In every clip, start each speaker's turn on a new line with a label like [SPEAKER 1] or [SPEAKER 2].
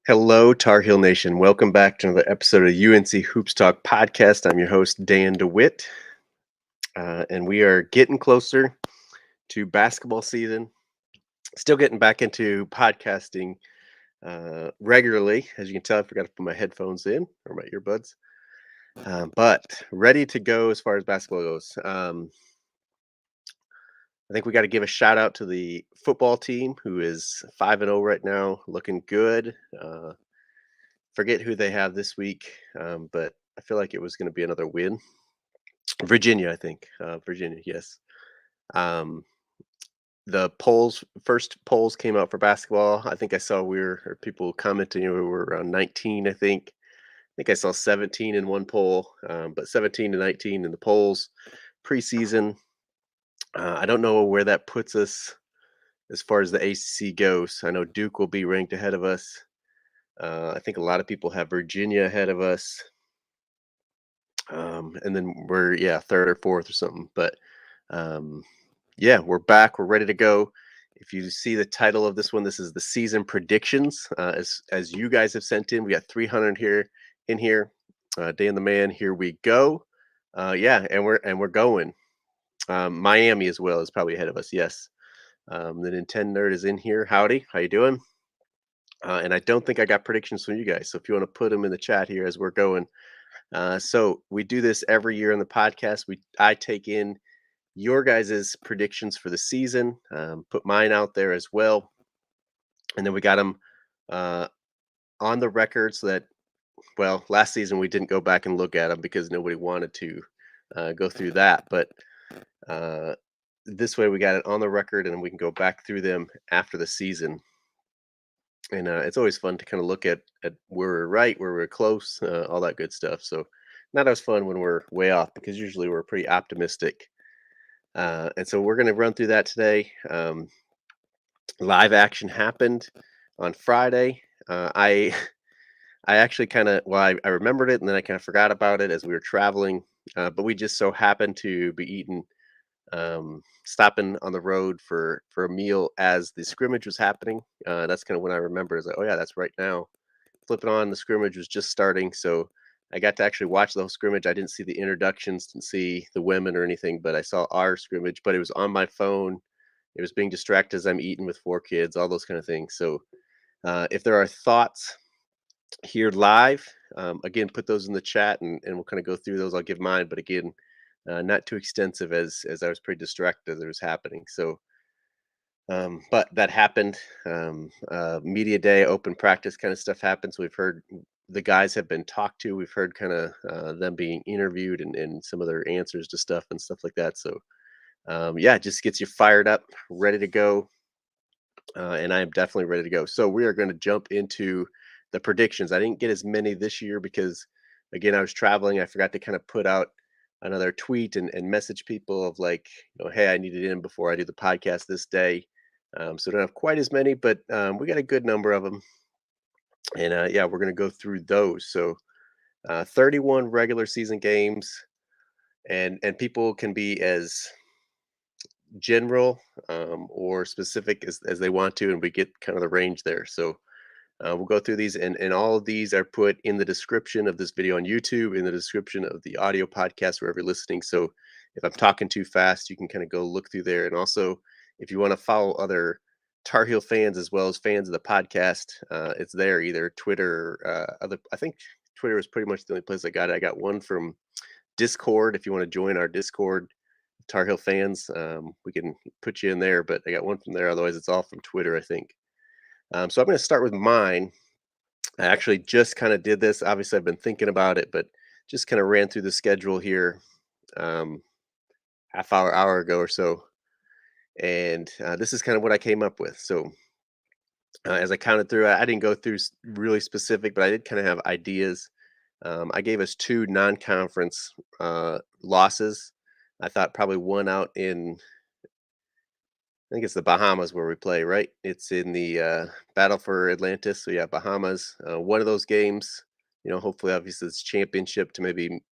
[SPEAKER 1] Hello, Tar Heel Nation. Welcome back to another episode of UNC Hoops Talk podcast. I'm your host, Dan DeWitt, and we are getting closer to basketball season. Still getting back into podcasting regularly. As you can tell, I forgot to put my headphones in or my earbuds, but ready to go as far as basketball goes. I think we got to give a shout out to the football team who is 5-0 right now, looking good. Forget who they have this week, but I feel like it was going to be another win. Virginia, I think. Virginia, yes. Um, the first polls came out for basketball. I think I saw or people commenting we were around 19, I think. I think I saw 17 in one poll, but 17 to 19 in the polls preseason. I don't know where that puts us as far as the ACC goes. I know Duke will be ranked ahead of us. I think a lot of people have Virginia ahead of us. And then third or fourth or something. But we're back. We're ready to go. If you see the title of this one, this is the season predictions. As you guys have sent in, we got 300 here. Day and the man, here we go. And we're going. Miami as well is probably ahead of us. Yes. The Nintendo nerd is in here. Howdy, how you doing? And I don't think I got predictions from you guys. So if you want to put them in the chat here as we're going. So we do this every year on the podcast. I take in your guys' predictions for the season, put mine out there as well, and then we got them on the record so that, well, last season we didn't go back and look at them because nobody wanted to go through that, but this way we got it on the record and we can go back through them after the season. And it's always fun to kind of look at where we're right, where we're close, all that good stuff. So not as fun when we're way off because usually we're pretty optimistic. And so we're going to run through that today. Live action happened on Friday. I actually I remembered it and then I kind of forgot about it as we were traveling. But we just so happened to be stopping on the road for a meal as the scrimmage was happening. That's kind of when I remember. Is like, oh yeah, that's right now. Flipping on, the scrimmage was just starting, so I got to actually watch the whole scrimmage. I didn't see the introductions, didn't see the women or anything, but I saw our scrimmage. But it was on my phone. It was being distracted as I'm eating with 4 kids, all those kind of things. So if there are thoughts here live, again, put those in the chat, and we'll kind of go through those. I'll give mine, but again, not too extensive as I was pretty distracted as it was happening. So, but that happened. Media day, open practice kind of stuff happens. We've heard the guys have been talked to. We've heard kind of them being interviewed and some of their answers to stuff and stuff like that. So, it just gets you fired up, ready to go. And I am definitely ready to go. So we are going to jump into the predictions. I didn't get as many this year because, again, I was traveling. I forgot to kind of put out another tweet and message people of like, hey, I need it in before I do the podcast this day. So don't have quite as many, but we got a good number of them. And we're going to go through those. So 31 regular season games, and people can be as general or specific as they want to, and we get kind of the range there. So we'll go through these, and all of these are put in the description of this video on YouTube, in the description of the audio podcast wherever you're listening. So if I'm talking too fast, you can kind of go look through there. And also, if you want to follow other Tar Heel fans as well as fans of the podcast, it's there, either Twitter, other. I think Twitter is pretty much the only place I got it. I got one from Discord. If you want to join our Discord, Tar Heel fans, we can put you in there. But I got one from there. Otherwise, it's all from Twitter, I think. So I'm going to start with mine. I actually just kind of did this. Obviously, I've been thinking about it, but just kind of ran through the schedule here um, hour ago or so. And this is kind of what I came up with. So as I counted through, I didn't go through really specific, but I did kind of have ideas. I gave us 2 non-conference losses. I thought probably one out in, I think it's the Bahamas where we play, right? It's in the Battle for Atlantis. So yeah, Bahamas. One of those games, hopefully, obviously, it's championship to maybe.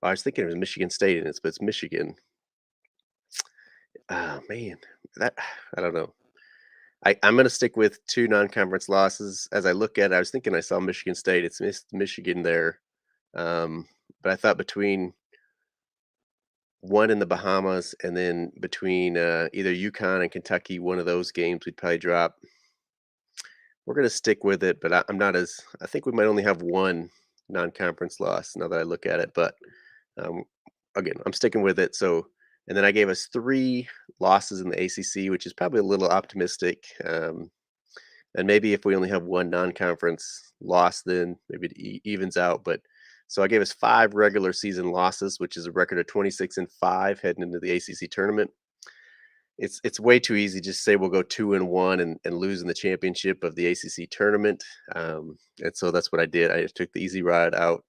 [SPEAKER 1] I was thinking it was Michigan State in it, but it's Michigan. Ah, man, that I don't know. I'm going to stick with two non-conference losses. As I look at it, I was thinking I saw Michigan State. It's missed Michigan there, um, but I thought between one in the Bahamas and then between either UConn and Kentucky, one of those games we'd probably drop. We're going to stick with it, but I'm not as. I think we might only have one non-conference loss now that I look at it. But um, again, I'm sticking with it. So, and then I gave us three losses in the ACC, which is probably a little optimistic. And maybe if we only have one non-conference loss, then maybe it evens out. But so I gave us five regular season losses, which is a record of 26-5 heading into the ACC tournament. It's way too easy just to say we'll go 2-1 and lose in the championship of the ACC tournament. And so that's what I did. I just took the easy ride out.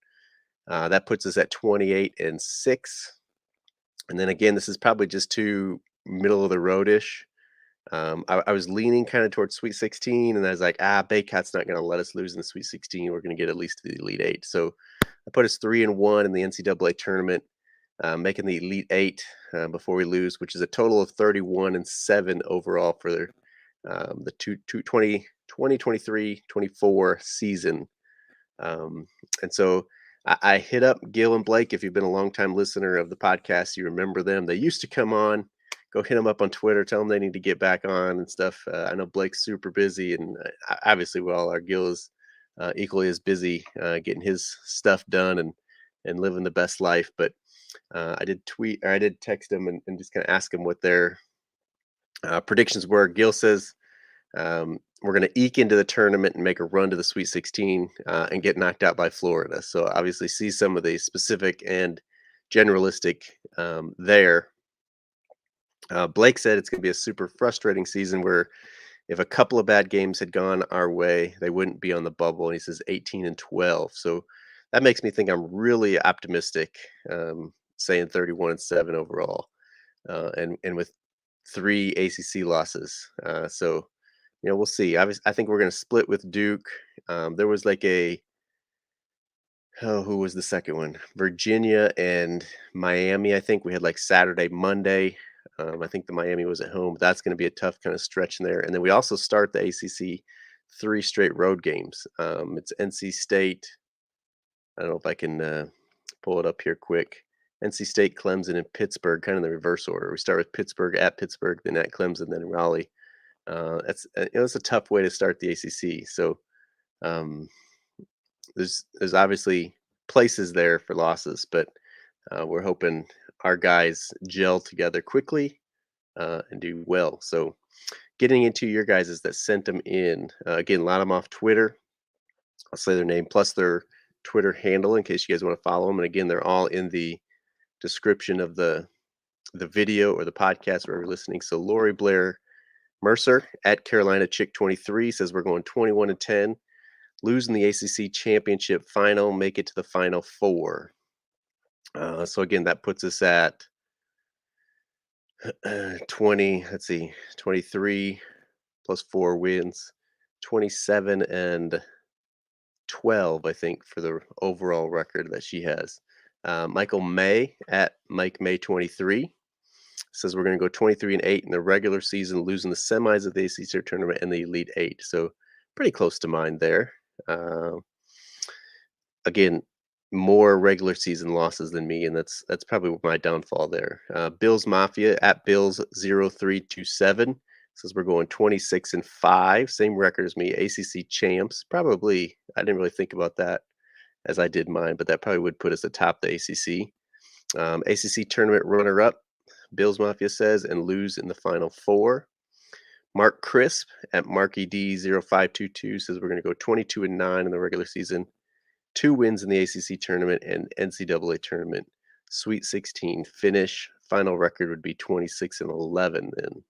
[SPEAKER 1] That puts us at 28-6. And then again, this is probably just too middle of the road-ish. I was leaning kind of towards Sweet 16, and I was like, Baycat's not going to let us lose in the Sweet 16. We're going to get at least to the Elite Eight. So I put us 3-1 in the NCAA tournament, making the Elite Eight before we lose, which is a total of 31-7 overall for the 2023-24 season. And so I hit up Gil and Blake. If you've been a longtime listener of the podcast, you remember them. They used to come on. Go hit them up on Twitter. Tell them they need to get back on and stuff. I know Blake's super busy, and obviously we all are. Gil is equally as busy getting his stuff done and living the best life. But I did text him and just kind of ask him what their predictions were. Gil says we're going to eke into the tournament and make a run to the Sweet 16 and get knocked out by Florida. So obviously see some of the specific and generalistic there. Blake said it's going to be a super frustrating season where if a couple of bad games had gone our way, they wouldn't be on the bubble. And he says 18-12. So that makes me think I'm really optimistic, saying 31-7 overall, and with three ACC losses. So we'll see. I think we're going to split with Duke. There was like who was the second one? Virginia and Miami. I think we had like Saturday, Monday. I think the Miami was at home. That's going to be a tough kind of stretch in there. And then we also start the ACC 3 straight road games. It's NC State. I don't know if I can pull it up here quick. NC State, Clemson, and Pittsburgh, kind of in the reverse order. We start with Pittsburgh, then at Clemson, then Raleigh. It's a tough way to start the ACC. So um, there's obviously places there for losses, but we're hoping our guys gel together quickly and do well. So getting into your guys that sent them in, again, a lot of them off Twitter. I'll say their name plus their Twitter handle in case you guys want to follow them. And again, they're all in the description of the video or the podcast where you're listening. So Lorri Blair Mercer at Carolina Chick 23 says we're going 21-10, losing the ACC championship final, make it to the Final Four. So again, that puts us at 23 plus 4 wins, 27-12, I think, for the overall record that she has. Michael May at Mike May 23 says we're going to go 23-8 in the regular season, losing the semis of the ACC tournament and the Elite Eight. So pretty close to mine there. Again, more regular season losses than me, and that's probably my downfall there. Bills Mafia at Bills0327 says we're going 26-5, same record as me. ACC champs, probably. I didn't really think about that as I did mine, but that probably would put us atop the ACC. ACC tournament runner-up, Bills Mafia says, and lose in the Final Four. Mark Crisp at Marky D0522 says we're going to go 22-9 in the regular season, 2 wins in the ACC tournament and NCAA tournament, Sweet 16 finish. Final record would be 26-11. Then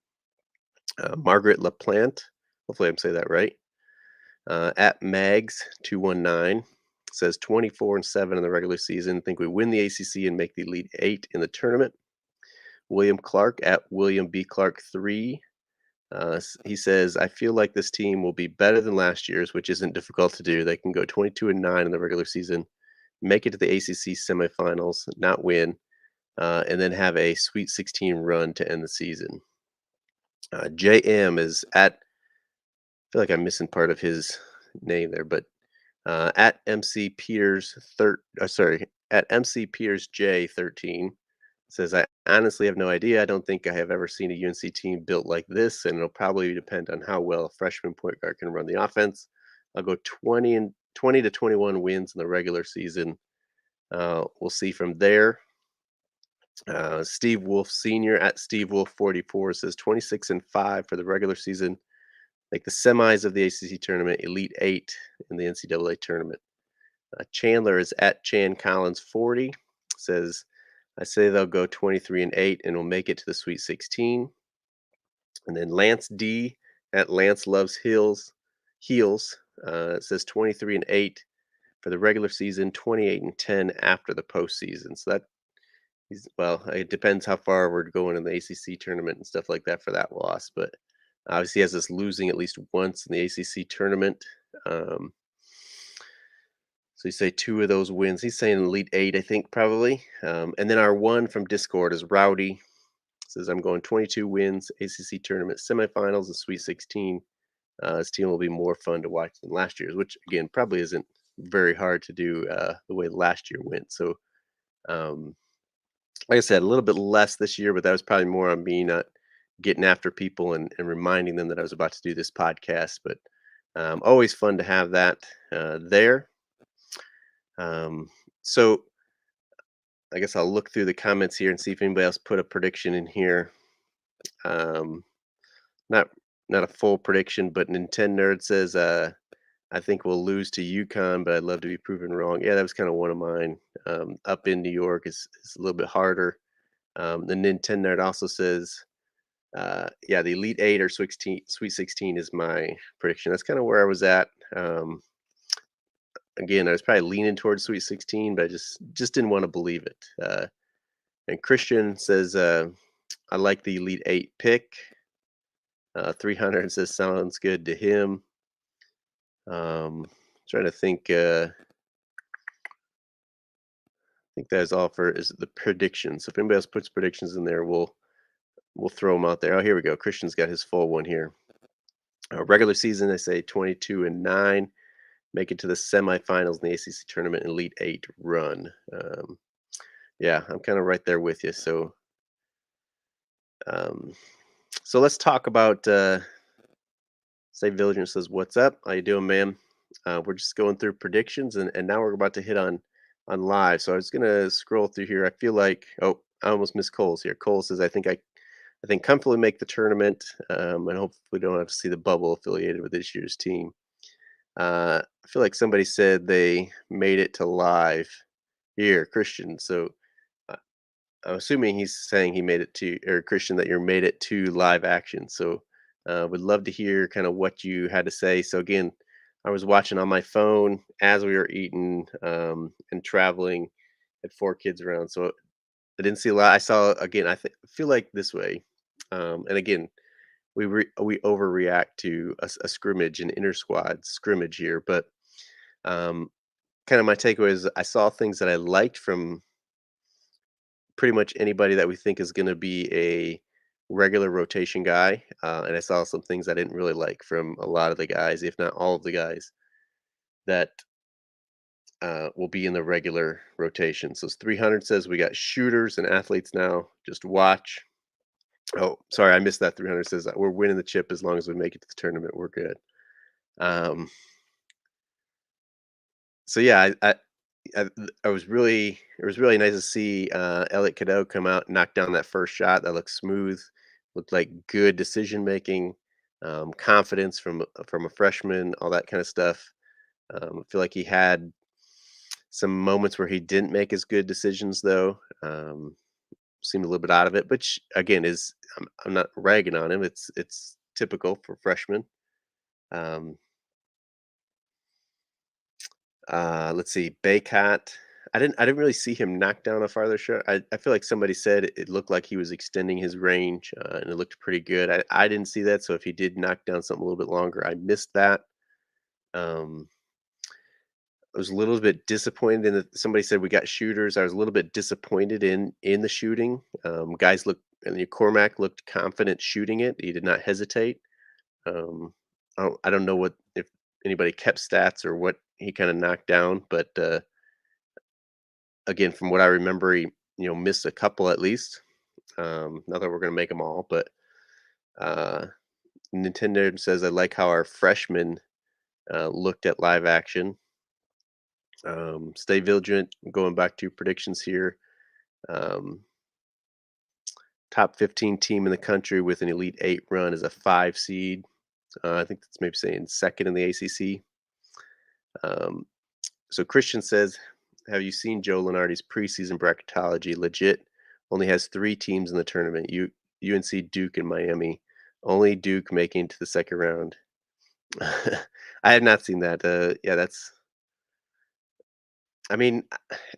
[SPEAKER 1] Margaret LaPlante, hopefully I'm saying that right, at Mags219 says 24-7 in the regular season. Think we win the ACC and make the Elite Eight in the tournament. William Clark at William B. Clark 3. He says, I feel like this team will be better than last year's, which isn't difficult to do. They can go 22-9 in the regular season, make it to the ACC semifinals, not win, and then have a Sweet 16 run to end the season. JM is at feel like I'm missing part of his name there, but at MC Peters sorry, at MC Peters J13 says, I honestly have no idea. I don't think I have ever seen a UNC team built like this, and it'll probably depend on how well a freshman point guard can run the offense. I'll go 20 to 21 wins in the regular season. We'll see from there. Steve Wolf Sr. at Steve Wolf 44 says 26-5 for the regular season, like the semis of the ACC tournament, Elite Eight in the NCAA tournament. Chandler is at Chan Collins 40 says, I say they'll go 23-8 and will make it to the Sweet 16. And then Lance D at Lance Loves Heels says 23-8 for the regular season, 28-10 after the postseason. So that well, it depends how far we're going in the ACC tournament and stuff like that for that loss. But obviously, he has us losing at least once in the ACC tournament. Um, so you say two of those wins. He's saying Elite Eight, I think, probably. And then our one from Discord is Rowdy. Says, I'm going 22 wins, ACC tournament semifinals, and Sweet 16. This team will be more fun to watch than last year's, which, again, probably isn't very hard to do the way last year went. So, like I said, a little bit less this year, but that was probably more on me not getting after people and reminding them that I was about to do this podcast. But always fun to have that there. So I guess I'll look through the comments here and see if anybody else put a prediction in here. Not not a full prediction, but Nintendo Nerd says I think we'll lose to UConn, but I'd love to be proven wrong. Yeah, that was kind of one of mine. Up in New York is a little bit harder. The Nintendo Nerd also says, yeah, the Elite Eight or Sweet 16 is my prediction. That's kind of where I was at. Again, I was probably leaning towards Sweet 16, but I just didn't want to believe it. And Christian says, I like the Elite Eight pick. 300 says sounds good to him. Trying to think. I think that's all for is the predictions. So if anybody else puts predictions in there, we'll throw them out there. Oh, here we go. Christian's got his full one here. Regular season, I say 22-9, make it to the semifinals in the ACC tournament, Elite Eight run. Yeah, I'm kind of right there with you. So, so let's talk about. Say Villager says, "What's up? How you doing, man?" We're just going through predictions, and now we're about to hit on live. So I was gonna scroll through here. I feel like I almost missed Cole's here. Cole says, I think comfortably make the tournament, and hopefully don't have to see the bubble affiliated with this year's team. I feel like somebody said they made it to live here, Christian. So uh, I'm assuming he's saying he made it to, or Christian, that you made it to live action. So would love to hear kind of what you had to say. So again, I was watching on my phone as we were eating and traveling. Had four kids around, so I didn't see a lot. I saw again. Feel like this way, and again, we overreact to a scrimmage, an inter squad scrimmage here. But kind of my takeaway is I saw things that I liked from pretty much anybody that we think is going to be a regular rotation guy, and I saw some things I didn't really like from a lot of the guys, if not all of the guys that will be in the regular rotation. So 300 says we got shooters and athletes now. Just watch. Oh, sorry, I missed that. 300 says that we're winning the chip as long as we make it to the tournament. We're good. Um, so yeah, I, I was really it was really nice to see Elliot Cadeau come out and knock down that first shot. That looked smooth, looked like good decision making, confidence from a freshman, all that kind of stuff. I feel like he had some moments where he didn't make as good decisions though. Seemed a little bit out of it, which again is I'm not ragging on him. It's typical for freshmen. Um, let's see, Baycott. I didn't really see him knock down a farther shot. I feel like somebody said it looked like he was extending his range, and it looked pretty good. I didn't see that, so if he did knock down something a little bit longer, I missed that. Um, I was a little bit disappointed in that somebody said we got shooters. I was a little bit disappointed in the shooting. Guys looked and Cormac looked confident shooting it. He did not hesitate. Um, I don't know what if anybody kept stats or what he kind of knocked down, but again, from what I remember, he missed a couple at least. Not that we're gonna make them all, but uh, Nintendo says I like how our freshmen looked at live action. Stay vigilant. Going back to predictions here. Um, Top 15 team in the country with an Elite Eight run is a 5 seed. I think that's maybe saying second in the ACC. Um, so Christian says, "Have you seen Joe Lenardi's preseason bracketology? Legit, only has 3 teams in the tournament: UNC, Duke, and Miami. Only Duke making it to the second round." I have not seen that. Yeah, that's. I mean,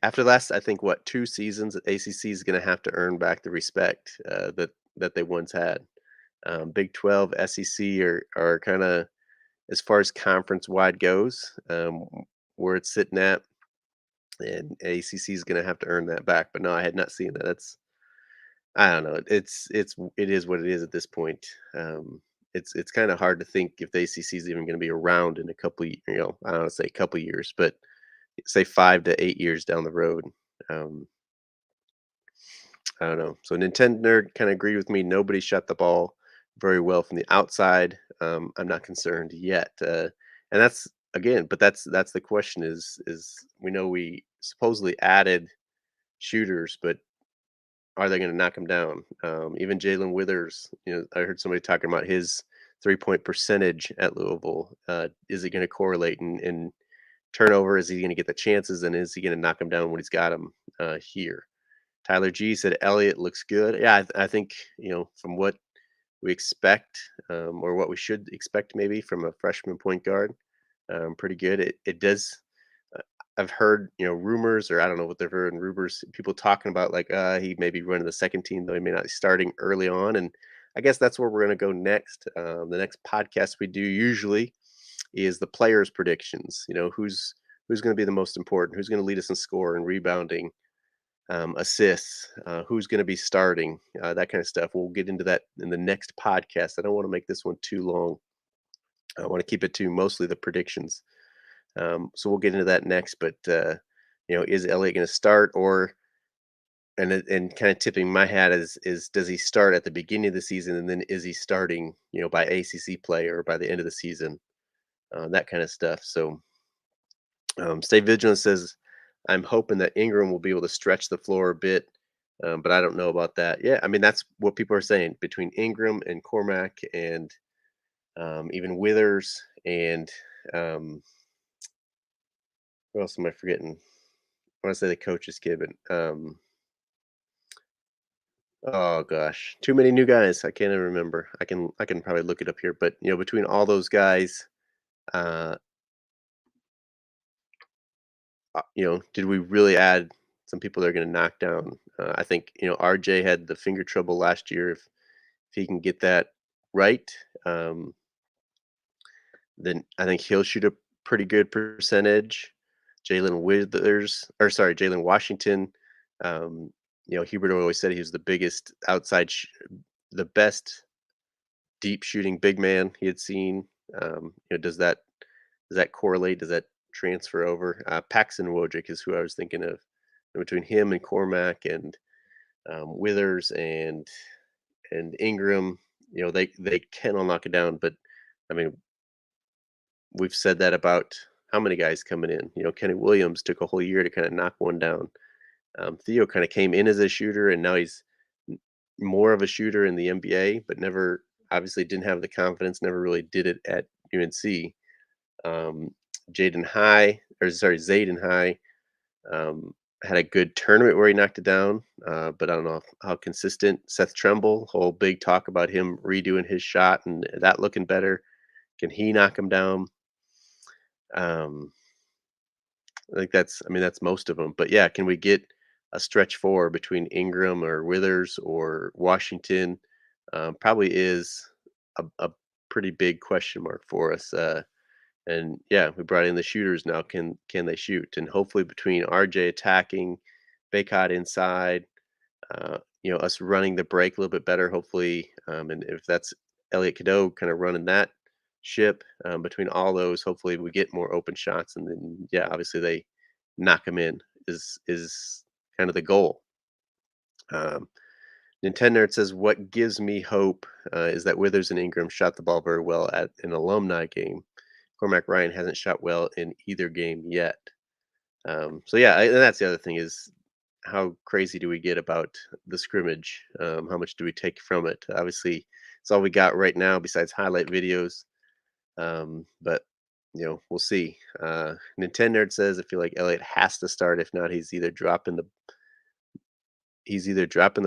[SPEAKER 1] after the last, I think what 2 seasons, ACC is going to have to earn back the respect that they once had. Big 12, SEC are kind of as far as conference wide goes, where it's sitting at, and ACC is going to have to earn that back. But no, I had not seen that. That's I don't know. It is what it is at this point. It's kind of hard to think if the ACC is even going to be around in a couple. I don't want to say a couple years, but say 5 to 8 years down the road. Um, I don't know. So Nintendo nerd kind of agreed with me. Nobody shot the ball very well from the outside. I'm not concerned yet, and that's again. But that's the question: is we know we supposedly added shooters, but are they going to knock them down? Even Jalen Withers, I heard somebody talking about his 3-point percentage at Louisville. Is it going to correlate in turnover? Is he going to get the chances, and is he going to knock him down when he's got them here? Tyler G said Elliott looks good. Yeah, I think from what we expect, or what we should expect maybe from a freshman point guard, pretty good. It does. uh, I've heard rumors, or I don't know what they've heard in rumors. People talking about like he may be running the second team, though he may not be starting early on. And I guess that's where we're going to go next. The next podcast we do usually is the players' predictions. Who's going to be the most important? Who's going to lead us in score and rebounding? Assists, who's going to be starting, that kind of stuff. We'll get into that in the next podcast. I don't want to make this one too long. I want to keep it to mostly the predictions. So we'll get into that next. But is Elliott going to start, or and kind of tipping my hat is does he start at the beginning of the season, and then is he starting by ACC play or by the end of the season, that kind of stuff. So stay vigilant says, I'm hoping that Ingram will be able to stretch the floor a bit, but I don't know about that. Yeah, I mean, that's what people are saying between Ingram and Cormac and even Withers and um, who else am I forgetting? I want to say the coach is given. Oh gosh, too many new guys. I can't even remember. I can probably look it up here, but between all those guys, uh, did we really add some people that are going to knock down? I think RJ had the finger trouble last year. If he can get that right, um, then I think he'll shoot a pretty good percentage. Jalen Washington. Um, Hubert always said he was the biggest the best deep shooting big man he had seen. Does that correlate? Does that transfer over? Paxton Wojcik is who I was thinking of. And between him and Cormac and Withers and Ingram, they can all knock it down. But I mean, we've said that about how many guys coming in. Kenny Williams took a whole year to kind of knock one down. Theo kind of came in as a shooter, and now he's more of a shooter in the NBA, but never obviously didn't have the confidence. Never really did it at UNC. Um, Zayden High um, had a good tournament where he knocked it down, but I don't know how consistent. Seth Tremble, whole big talk about him redoing his shot and that looking better. Can he knock him down? Um, I think that's most of them. But yeah, can we get a stretch four between Ingram or Withers or Washington? Probably is a pretty big question mark for us. And yeah, we brought in the shooters now. Can they shoot? And hopefully between RJ attacking, Baycott inside, us running the break a little bit better, hopefully. And if that's Elliot Cadeau kind of running that between all those. Hopefully, we get more open shots, and then yeah, obviously they knock them in is kind of the goal. Um, Nintendo says, "What gives me hope is that Withers and Ingram shot the ball very well at an alumni game. Cormac Ryan hasn't shot well in either game yet." So yeah, and that's the other thing is how crazy do we get about the scrimmage? How much do we take from it? Obviously, it's all we got right now besides highlight videos. But we'll see. Nintendo says, "I feel like Elliott has to start. If not, he's either dropping the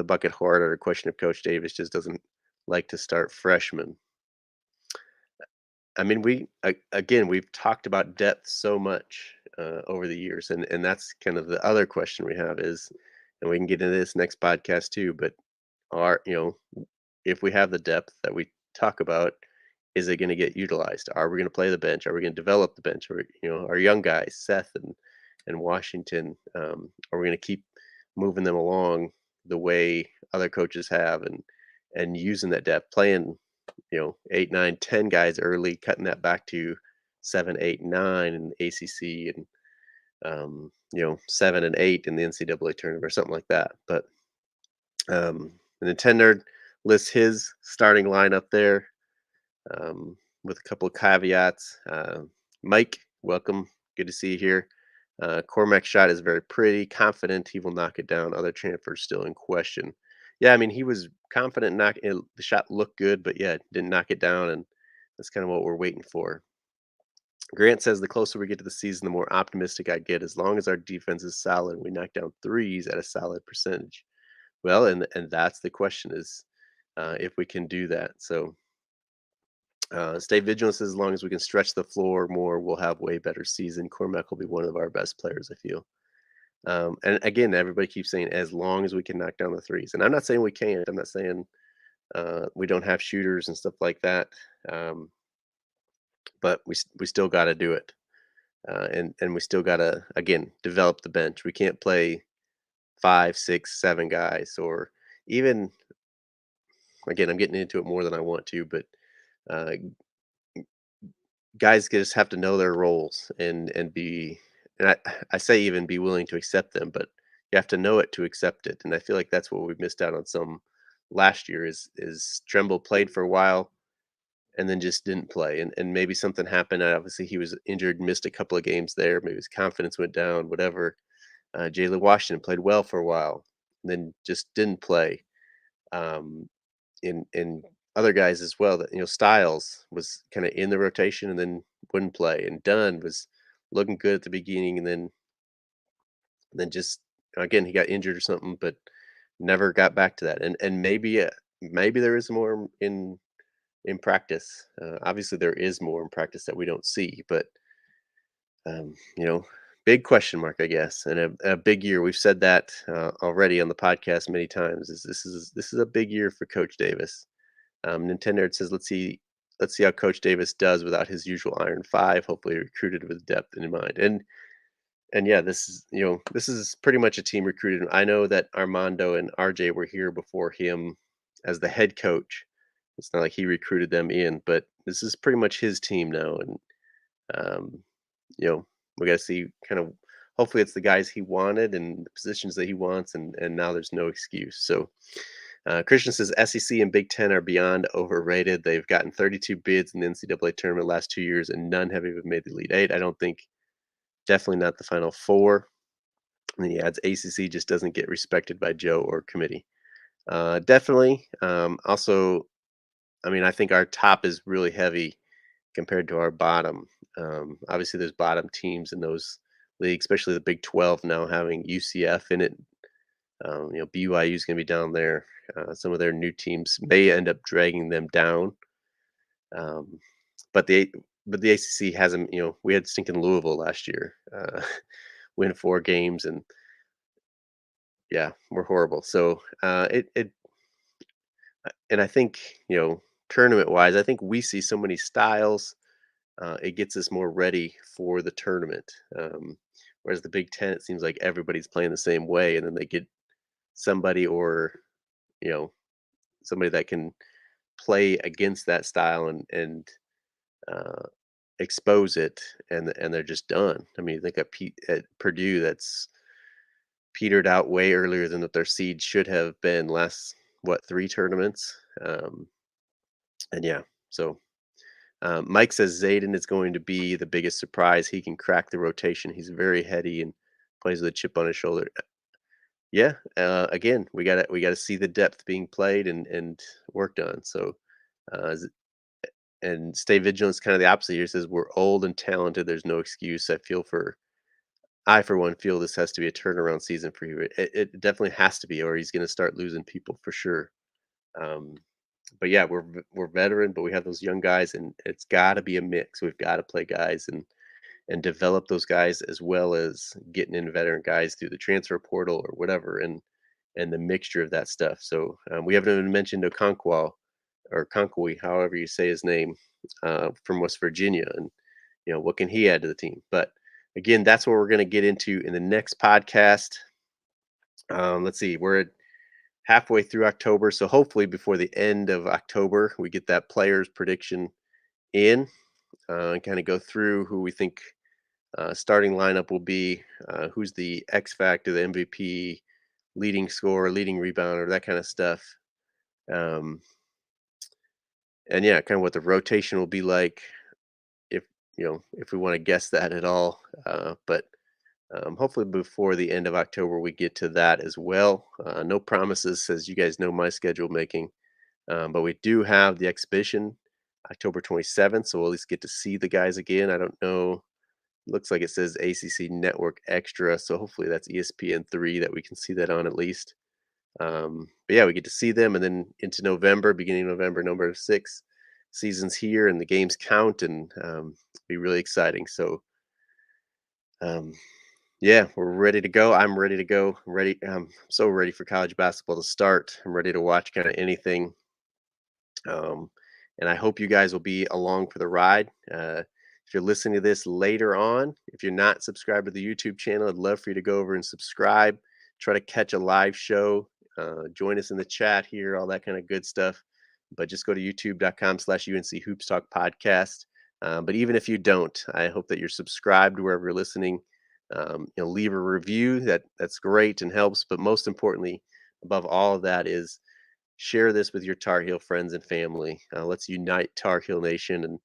[SPEAKER 1] bucket hard or a question of Coach Davis just doesn't like to start freshmen." I mean, again, we've talked about depth so much over the years, and that's kind of the other question we have is, and we can get into this next podcast too. But if we have the depth that we talk about, is it going to get utilized? Are we going to play the bench? Are we going to develop the bench? Or our young guys, Seth and Washington, are we going to keep moving them along the way other coaches have, and using that depth, playing 8, 9, 10 guys early, cutting that back to 7, 8, 9 in the ACC, and 7 and 8 in the NCAA tournament or something like that. But the Nintendo lists his starting lineup there, with a couple of caveats. Mike, welcome. Good to see you here. Cormac's shot is very pretty. Confident he will knock it down. Other transfers still in question. Yeah, I mean, he was confident the shot looked good, but yeah, didn't knock it down, and that's kind of what we're waiting for. Grant says the closer we get to the season, the more optimistic I get. As long as our defense is solid, we knock down threes at a solid percentage. Well, and that's the question is if we can do that. So stay vigilant. Says as long as we can stretch the floor more, we'll have way better season. Cormac will be one of our best players, I feel. And again, everybody keeps saying as long as we can knock down the threes, and I'm not saying we can't. I'm not saying we don't have shooters and stuff like that, but we still got to do it, and we still got to again develop the bench. We can't play 5, 6, 7 guys, or even again, I'm getting into it more than I want to, but uh, guys just have to know their roles and be, and I say even be willing to accept them, but you have to know it to accept it. And I feel like that's what we missed out on some last year is Tremble played for a while and then just didn't play. And maybe something happened. Obviously he was injured, missed a couple of games there. Maybe his confidence went down, whatever. Jalen Washington played well for a while, and then just didn't play. Um, in other guys as well that Styles was kind of in the rotation and then wouldn't play, and Dunn was looking good at the beginning and then just again he got injured or something, but never got back to that. And maybe there is more in practice. Obviously, there is more in practice that we don't see, but um, you know. Big question mark, I guess, and a big year. We've said that already on the podcast many times. This is a big year for Coach Davis. Nintendo says, let's see how Coach Davis does without his usual Iron Five. Hopefully, recruited with depth in mind. And yeah, this is pretty much a team recruited. I know that Armando and RJ were here before him as the head coach. It's not like he recruited them in, but this is pretty much his team now. And um, you know, we got to see kind of. Hopefully, it's the guys he wanted and the positions that he wants, and now there's no excuse. So Christian says SEC and Big Ten are beyond overrated. They've gotten 32 bids in the NCAA tournament the last 2 years, and none have even made the Elite Eight. I don't think, definitely not the Final Four. And then he adds ACC just doesn't get respected by Joe or committee. Definitely. Also, I mean, I think our top is really heavy compared to our bottom. Obviously, there's bottom teams in those leagues, especially the Big 12 now having UCF in it. BYU is going to be down there. Some of their new teams may end up dragging them down. Um, but the ACC hasn't. We had stinking Louisville last year, win 4 games, and yeah, we're horrible. So and I think tournament wise, I think we see so many styles. It gets us more ready for the tournament. Whereas the Big Ten, it seems like everybody's playing the same way, and then they get somebody or you know somebody that can play against that style and uh, expose it, and they're just done. I mean, think at Purdue, that's petered out way earlier than what their seed should have been last, what, 3 tournaments. And yeah, so Mike says Zayden is going to be the biggest surprise. He can crack the rotation. He's very heady and plays with a chip on his shoulder. Yeah, again, we gotta see the depth being played and worked on. So, z and stay vigilant is kind of the opposite here. It says we're old and talented. There's no excuse. I for one feel this has to be a turnaround season for you. It definitely has to be, or he's gonna start losing people for sure. Um, but yeah, we're veteran, but we have those young guys, and it's got to be a mix. We've got to play guys and develop those guys as well as getting in veteran guys through the transfer portal or whatever, and the mixture of that stuff. So we haven't even mentioned Okonkwo or Conkwe, however you say his name, from West Virginia, and what can he add to the team. But again, that's what we're going to get into in the next podcast. Let's see, we're at halfway through October, so hopefully before the end of October we get that players prediction in, and kind of go through who we think starting lineup will be, who's the X factor, the MVP, leading scorer, leading rebounder, that kind of stuff. Um, and yeah, kind of what the rotation will be like, if if we want to guess that at all. But hopefully before the end of October we get to that as well. No promises, as you guys know my schedule making. But we do have the exhibition October 27th, so we'll at least get to see the guys again. I don't know. Looks like it says ACC Network Extra, so hopefully that's ESPN3 that we can see that on at least. But yeah, we get to see them, and then into November, beginning of November, number 6 seasons here, and the games count, and be really exciting. So um, yeah, we're ready to go. I'm ready to go. I'm ready. I'm so ready for college basketball to start. I'm ready to watch kind of anything. Um, and I hope you guys will be along for the ride. If you're listening to this later on, if you're not subscribed to the YouTube channel, I'd love for you to go over and subscribe. Try to catch a live show. Join us in the chat here, all that kind of good stuff. But just go to youtube.com/UNC Hoops Talk Podcast. But even if you don't, I hope that you're subscribed wherever you're listening. Leave a review. That's great and helps. But most importantly, above all of that, is share this with your Tar Heel friends and family. Let's unite Tar Heel Nation, and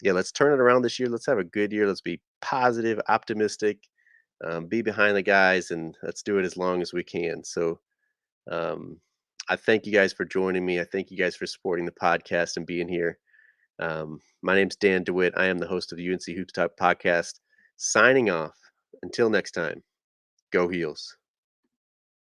[SPEAKER 1] yeah, let's turn it around this year. Let's have a good year. Let's be positive, optimistic, be behind the guys, and let's do it as long as we can. So um, I thank you guys for joining me. I thank you guys for supporting the podcast and being here. My name's Dan DeWitt. I am the host of the UNC Hoops Talk podcast. Signing off. Until next time, go Heels.